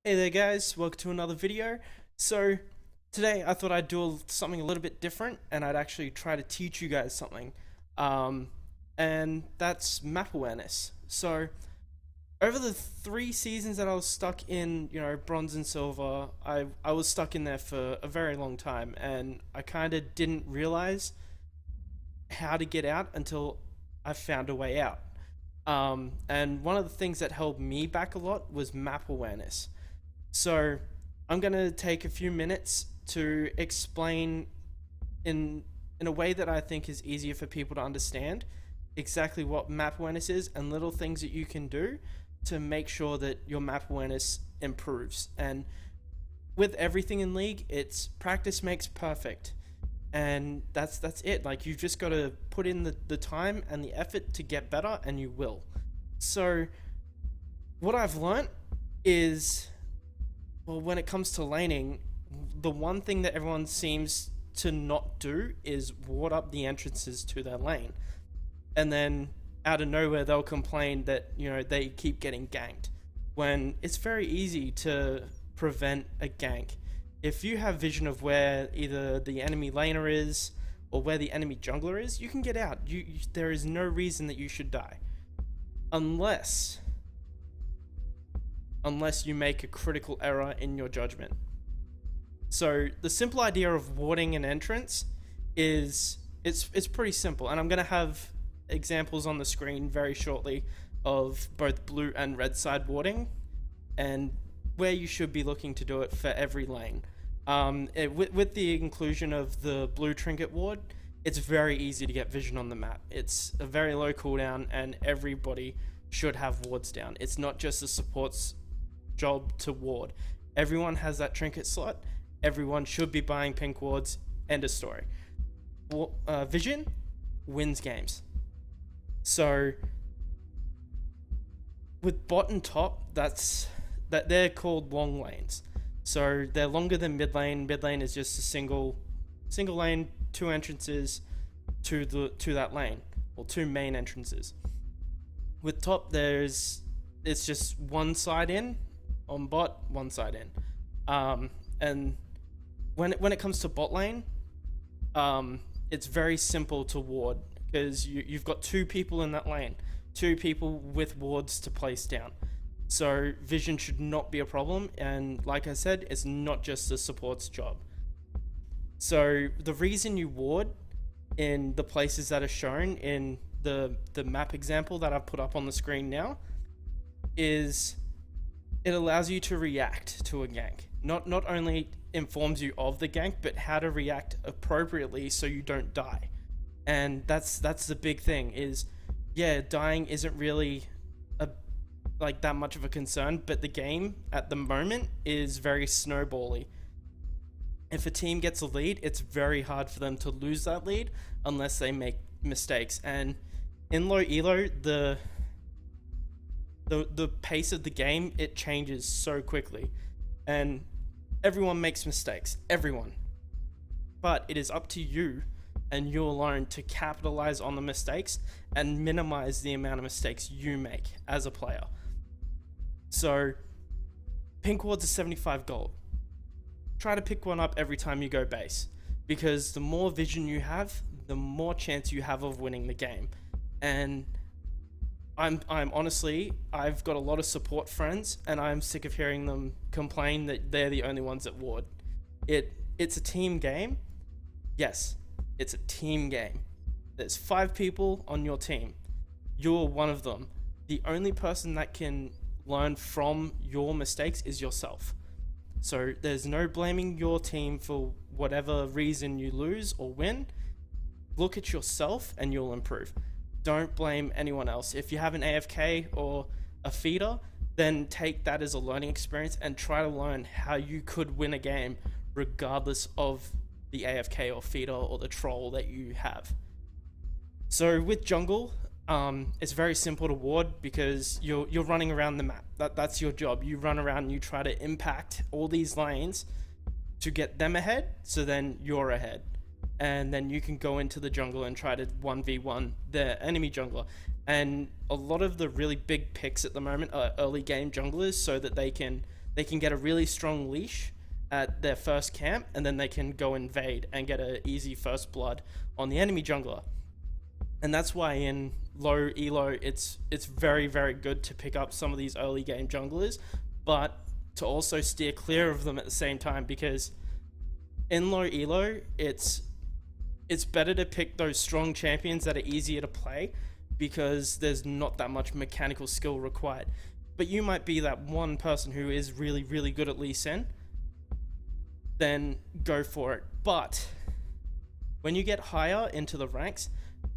Hey there guys, welcome to another video. So today I thought I'd do something a little bit different and I'd actually try to teach you guys something. Um, and that's map awareness. So over the 3 seasons that I was stuck in, bronze and silver, I was stuck in there for a very long time and I kind of didn't realize how to get out until I found a way out. And one of the things that held me back a lot was map awareness. So I'm going to take a few minutes to explain in in a way that I think is easier for people to understand exactly what map awareness is and little things that you can do to make sure that your map awareness improves. And with everything in League, it's practice makes perfect. And that's it. Like you've just got to put in the time and the effort to get better and you will. So what I've learnt is, well, when it comes to laning, the one thing that everyone seems to not do is ward up the entrances to their lane. And then out of nowhere, they'll complain that, they keep getting ganked. When it's very easy to prevent a gank. If you have vision of where either the enemy laner is or where the enemy jungler is, you can get out. There is no reason that you should die. Unless you make a critical error in your judgment. So the simple idea of warding an entrance is it's pretty simple, and I'm going to have examples on the screen very shortly of both blue and red side warding and where you should be looking to do it for every lane. With the inclusion of the blue trinket ward, it's very easy to get vision on the map. It's a very low cooldown and everybody should have wards down. It's not just the support's job to ward. Everyone has that trinket slot. Everyone should be buying pink wards. End of story. Vision wins games. So with bot and top, that they're called long lanes. So they're longer than mid lane. Mid lane is just a single lane, two entrances to that lane, or two main entrances. With top, it's just one side in. On bot, one side in. And when it comes to bot lane, it's very simple to ward because you've got two people in that lane, two people with wards to place down. So vision should not be a problem, and like I said, it's not just the support's job. So the reason you ward in the places that are shown in the map example that I've put up on the screen now is it allows you to react to a gank. Not only informs you of the gank, but how to react appropriately so you don't die. And that's the big thing is, yeah, dying isn't really like that much of a concern, but the game at the moment is very snowbally. If a team gets a lead, it's very hard for them to lose that lead unless they make mistakes. And in low elo, the pace of the game, it changes so quickly, and everyone makes mistakes, everyone. But it is up to you and you alone to capitalize on the mistakes and minimize the amount of mistakes you make as a player. So pink wards are 75 gold. Try to pick one up every time you go base, because the more vision you have, the more chance you have of winning the game. And I'm honestly, I've got a lot of support friends and I'm sick of hearing them complain that they're the only ones that ward. It's a team game. Yes, it's a team game. There's 5 people on your team. You're one of them. The only person that can learn from your mistakes is yourself. So there's no blaming your team for whatever reason you lose or win. Look at yourself and you'll improve. Don't blame anyone else. If you have an AFK or a feeder, then take that as a learning experience and try to learn how you could win a game regardless of the AFK or feeder or the troll that you have. So with jungle, it's very simple to ward because you're running around the map. That's your job. You run around and you try to impact all these lanes to get them ahead, so then you're ahead. And then you can go into the jungle and try to 1v1 the enemy jungler. And a lot of the really big picks at the moment are early game junglers so that they can they can get a really strong leash at their first camp, and then they can go invade and get an easy first blood on the enemy jungler. And that's why in low elo, it's very, very good to pick up some of these early game junglers, but to also steer clear of them at the same time, because in low elo, it's better to pick those strong champions that are easier to play, because there's not that much mechanical skill required. But you might be that one person who is really, really good at Lee Sin, then go for it. But when you get higher into the ranks,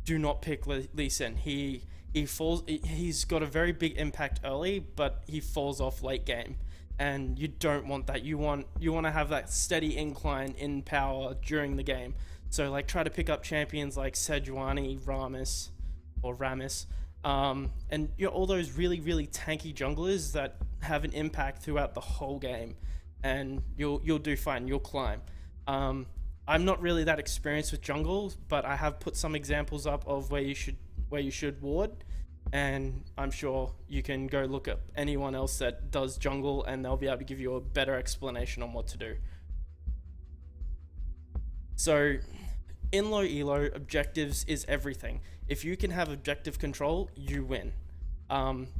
do not pick Lee Sin. He's got a very big impact early, but he falls off late game, and you don't want that. You want to have that steady incline in power during the game. So like, try to pick up champions like Sejuani, Rammus, and all those really, really tanky junglers that have an impact throughout the whole game, and you'll do fine. You'll climb. I'm not really that experienced with jungle, but I have put some examples up of where you should ward, and I'm sure you can go look up anyone else that does jungle, and they'll be able to give you a better explanation on what to do. So in low elo, objectives is everything. If you can have objective control, you win.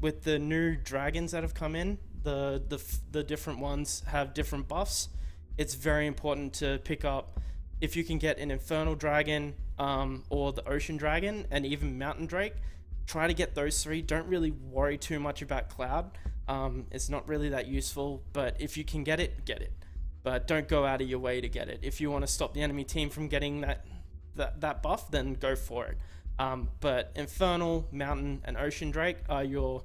With the new dragons that have come in, the different ones have different buffs. It's very important to pick up, if you can get an Infernal Dragon, or the Ocean Dragon, and even Mountain Drake. Try to get those three. Don't really worry too much about Cloud. It's not really that useful, but if you can get it, get it. But don't go out of your way to get it. If you want to stop the enemy team from getting that buff, then go for it. But Infernal, Mountain, and Ocean Drake are your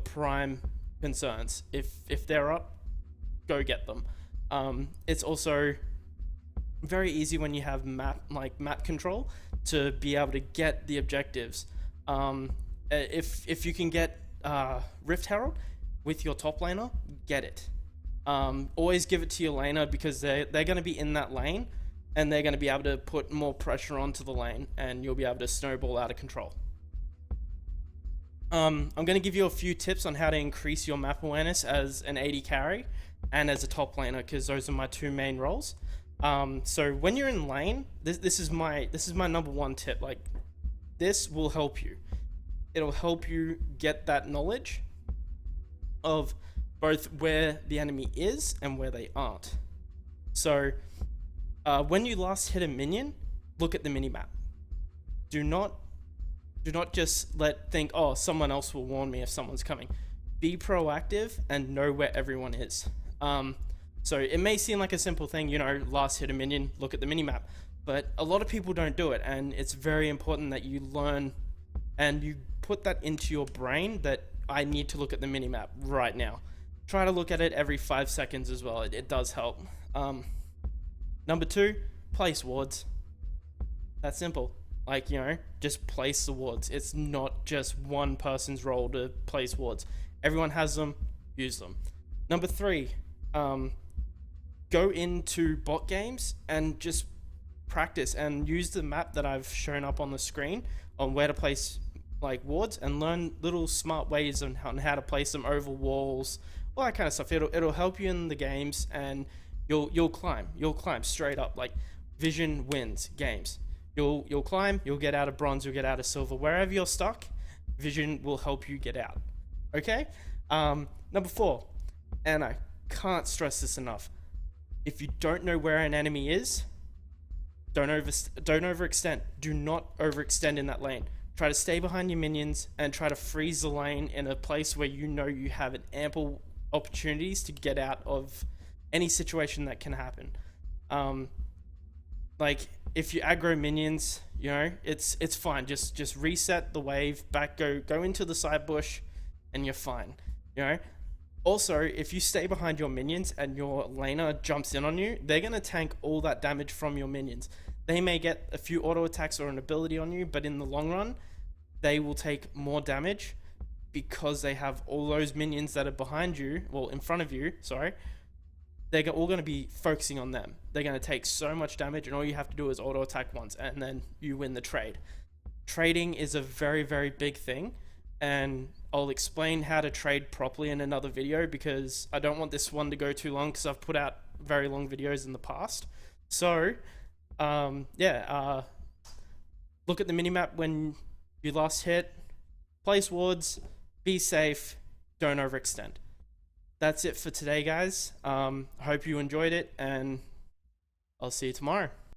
prime concerns. If they're up, go get them. It's also very easy when you have map control to be able to get the objectives. If you can get Rift Herald with your top laner, get it. Always give it to your laner, because they're going to be in that lane, and they're going to be able to put more pressure onto the lane, and you'll be able to snowball out of control. I'm going to give you a few tips on how to increase your map awareness as an AD carry and as a top laner, because those are my two main roles. So when you're in lane, this is my number one tip. Like, this will help you. It'll help you get that knowledge of both where the enemy is and where they aren't. So when you last hit a minion, look at the minimap. Do not just think, oh, someone else will warn me if someone's coming. Be proactive and know where everyone is. So it may seem like a simple thing, last hit a minion, look at the minimap, but a lot of people don't do it, and it's very important that you learn and you put that into your brain that I need to look at the minimap right now. Try to look at it every 5 seconds as well. It does help. Number 2, place wards. That's simple. Like, just place the wards. It's not just one person's role to place wards. Everyone has them, use them. Number 3, go into bot games and just practice and use the map that I've shown up on the screen on where to place wards, and learn little smart ways on how to place them over walls, all that kind of stuff. It'll help you in the games, and you'll climb straight up. Like, vision wins games. You'll climb, you'll get out of bronze, you'll get out of silver. Wherever you're stuck, vision will help you get out. Okay? Number 4, and I can't stress this enough. If you don't know where an enemy is, don't overextend. Do not overextend in that lane. Try to stay behind your minions and try to freeze the lane in a place where you have an ample opportunities to get out of any situation that can happen. If you aggro minions, it's fine. Just reset the wave back, go into the side bush, and you're fine. Also, if you stay behind your minions and your laner jumps in on you, they're going to tank all that damage from your minions. They may get a few auto attacks or an ability on you, but in the long run, they will take more damage because they have all those minions that are behind you, well, in front of you, sorry. They're all going to be focusing on them. They're going to take so much damage, and all you have to do is auto attack once, and then you win the trade. Trading is a very, very big thing and I'll explain how to trade properly in another video, because I don't want this one to go too long, because I've put out very long videos in the past. So look at the minimap when you last hit, place wards, be safe, don't overextend. That's it for today, guys. I hope you enjoyed it, and I'll see you tomorrow.